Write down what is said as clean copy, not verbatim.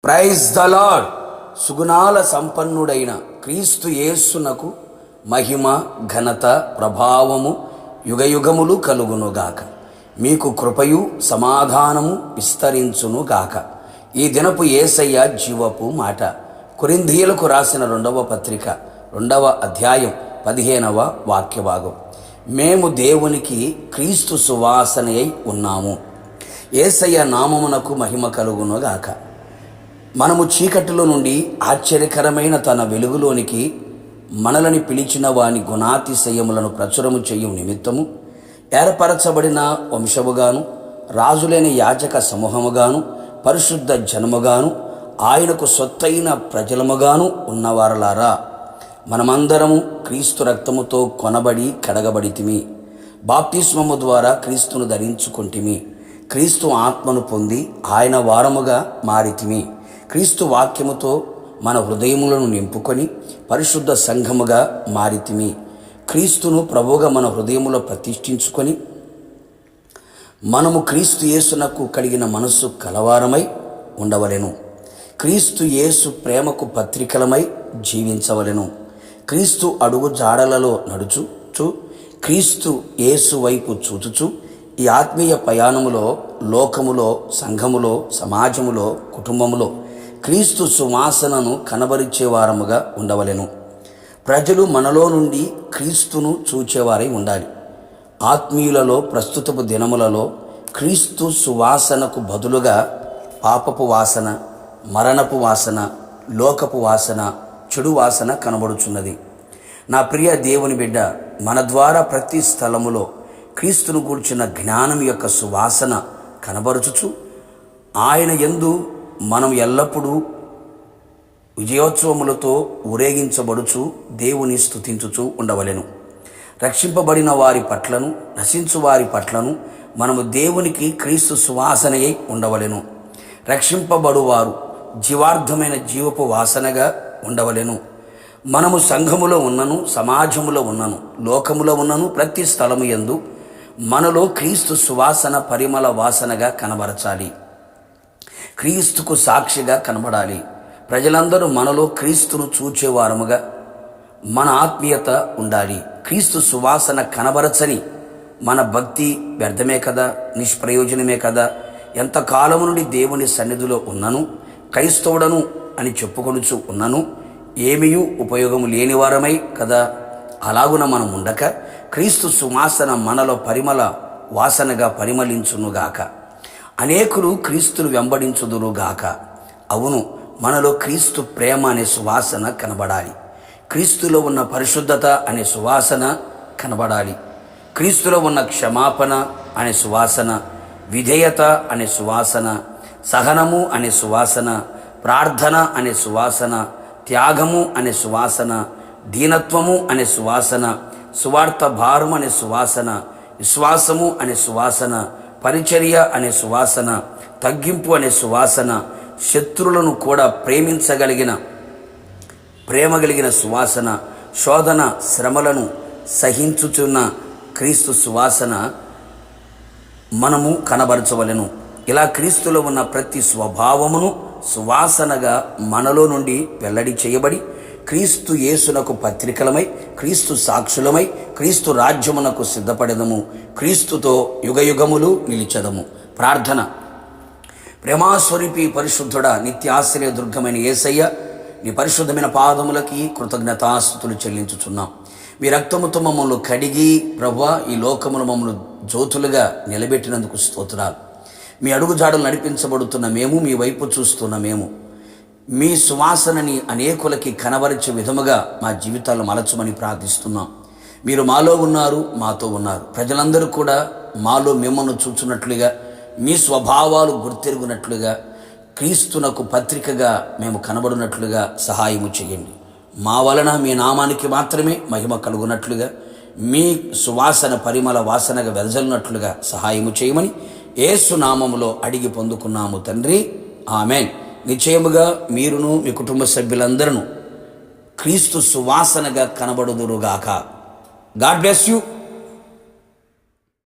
Praise the lord. సుగుణాల సంపన్నుడైన క్రీస్తు యేసునకు మహిమ, ఘనత, ప్రభావము యుగయుగములు కలుగునుగాక. మీకు కృపయు సమాధానము విస్తరించునుగాక. ఈ దినపు యేసయ్య జీవపు మాట. కొరింథీయులకు రాసిన 2వ పత్రిక 2వ అధ్యాయం 15వ వాక్యభాగం. మేము దేవునికి క్రీస్తు సువాసనయై ఉన్నాము. యేసయ్య నామమునకు మహిమ కలుగునుగాక. మనము చీకటిలో నుండి ఆశ్చర్యకరమైన తన వెలుగులోనికి మనలని పిలిచిన వాని గుణాతిశయములను ప్రచురము చేయు నిమిత్తము ఏర్పరచబడిన వంశముగాను, రాజులైన యాజక సమూహముగాను, పరిశుద్ధ జనముగాను, ఆయనకు సొత్తైన ప్రజలముగాను ఉన్నవారలారా, మనమందరము క్రీస్తు రక్తముతో కొనబడి కడగబడితిమి. బాప్తిస్మము ద్వారా క్రీస్తును ధరించుకొంటిమి. క్రీస్తు ఆత్మను పొంది ఆయన వారముగా మారితిమి. క్రీస్తు వాక్యముతో మన హృదయములను నింపుకొని పరిశుద్ధ సంఘముగా మారితిమి. క్రీస్తును ప్రభువుగా మన హృదయములో ప్రతిష్ఠించుకొని మనము క్రీస్తు యేసునకు కలిగిన మనస్సు కలవారమై ఉండవలెను. క్రీస్తు యేసు ప్రేమకు పత్రికలమై జీవించవలెను. క్రీస్తు అడుగు జాడలలో నడుచుచు, క్రీస్తు యేసు వైపు చూచుచు ఈ ఆత్మీయ ప్రయాణములో, లోకములో, సంఘములో, సమాజములో, కుటుంబములో క్రీస్తు సువాసనను కనబరిచేవారముగా ఉండవలెను. ప్రజలు మనలో నుండి క్రీస్తును చూచేవారై ఉండాలి. ఆత్మీయులలో ప్రస్తుతపు దినములలో క్రీస్తు సువాసనకు బదులుగా పాపపు వాసన, మరణపు వాసన, లోకపు వాసన, చెడు వాసన కనబడుచున్నది. నా ప్రియ దేవుని బిడ్డ, మన ద్వారా ప్రతి స్థలములో క్రీస్తును గూర్చిన జ్ఞానం యొక్క సువాసన కనబరుచుచు ఆయన యందు మనం ఎల్లప్పుడూ విజయోత్సవములతో ఊరేగించబడుచు దేవుని స్తుతించుచూ ఉండవలెను. రక్షింపబడిన వారి పట్లను, నశించు వారి పట్లను మనము దేవునికి క్రీస్తు సువాసనయై ఉండవలెను. రక్షింపబడువారు జీవార్థమైన జీవపు వాసనగా ఉండవలెను. మనము సంఘములో ఉన్నను, సమాజములో ఉన్నను, లోకములో ఉన్నను, ప్రతి స్థలము యందు మనలో క్రీస్తు సువాసన పరిమళ వాసనగా కనబరచాలి. క్రీస్తుకు సాక్షిగా కనబడాలి. ప్రజలందరూ మనలో క్రీస్తును చూచేవారముగా మన ఆత్మీయత ఉండాలి. క్రీస్తు సువాసన కనబరచని మన భక్తి వ్యర్థమే కదా, నిష్ప్రయోజనమే కదా. ఎంతకాలము నుండి దేవుని సన్నిధిలో ఉన్నను, క్రైస్తవుడను అని చెప్పుకొనుచు ఉన్నను, ఏమీయూ ఉపయోగము లేనివారమై కదా. అలాగున మనం ఉండక క్రీస్తు సువాసన మనలో పరిమళ వాసనగా పరిమళించునుగాక. అనేకులు క్రీస్తును వెంబడించుదురుగాక. అవును, మనలో క్రీస్తు ప్రేమ అనే సువాసన కనబడాలి. క్రీస్తులో ఉన్న పరిశుద్ధత అనే సువాసన కనబడాలి. క్రీస్తులో ఉన్న క్షమాపణ అనే సువాసన, విధేయత అనే సువాసన, సహనము అనే సువాసన, ప్రార్థన అనే సువాసన, త్యాగము అనే సువాసన, దీనత్వము అనే సువాసన, సువార్త భారం అనే సువాసన, విశ్వాసము అనే సువాసన, పరిచర్య అనే సువాసన, తగ్గింపు అనే సువాసన, శత్రులను కూడా ప్రేమించగలిగిన ప్రేమ కలిగిన సువాసన, శోధన శ్రమలను సహించుచున్న క్రీస్తు సువాసన మనము కనబరచవలెను. ఇలా క్రీస్తులో ఉన్న ప్రతి స్వభావమును సువాసనగా మనలో నుండి వెల్లడి చేయబడి క్రీస్తు యేసునకు పత్రికలమై, క్రీస్తు సాక్షులమై, క్రీస్తు రాజ్యమునకు సిద్ధపడెదము. క్రీస్తుతో యుగయుగములు నిలిచెదము. ప్రార్థన. ప్రేమాస్వరూపి పరిశుద్ధుడా, నిత్యాశ్రయ దుర్గమైన యేసయ్య, నీ పరిశుద్ధమైన పాదములకి కృతజ్ఞతాస్తుతులు చెల్లించుచున్నాం. మీ రక్తముతో మమ్మల్ని కడిగి ప్రభువా ఈ లోకమును మమ్మల్ని జ్యోతులుగా నిలబెట్టినందుకు స్తోత్రాలు. మీ అడుగుజాడలు నడిపించబడుతున్న మేము, మీ వైపు చూస్తున్న మేము, మీ సువాసనని అనేకులకి కనబరిచే విధముగా మా జీవితాలను మలచమని ప్రార్థిస్తున్నాం. మీరు మాలో ఉన్నారు, మాతో ఉన్నారు. ప్రజలందరూ కూడా మాలో మిమ్మల్ని చూచున్నట్లుగా, మీ స్వభావాలు గుర్తెరుగునట్లుగా, క్రీస్తునకు పత్రికగా మేము కనబడినట్లుగా సహాయము చేయండి. మా వలన మీ నామానికి మాత్రమే మహిమ కలుగునట్లుగా, మీ సువాసన పరిమళ వాసనగా వెదజల్లినట్లుగా సహాయము చేయమని యేసు నామములో అడిగి పొందుకున్నాము తండ్రి, ఆమెన్. నిశ్చయముగా మీరును మీ కుటుంబ సభ్యులందరూ క్రీస్తు సువాసనగా కనబడుదురుగాక. God bless you.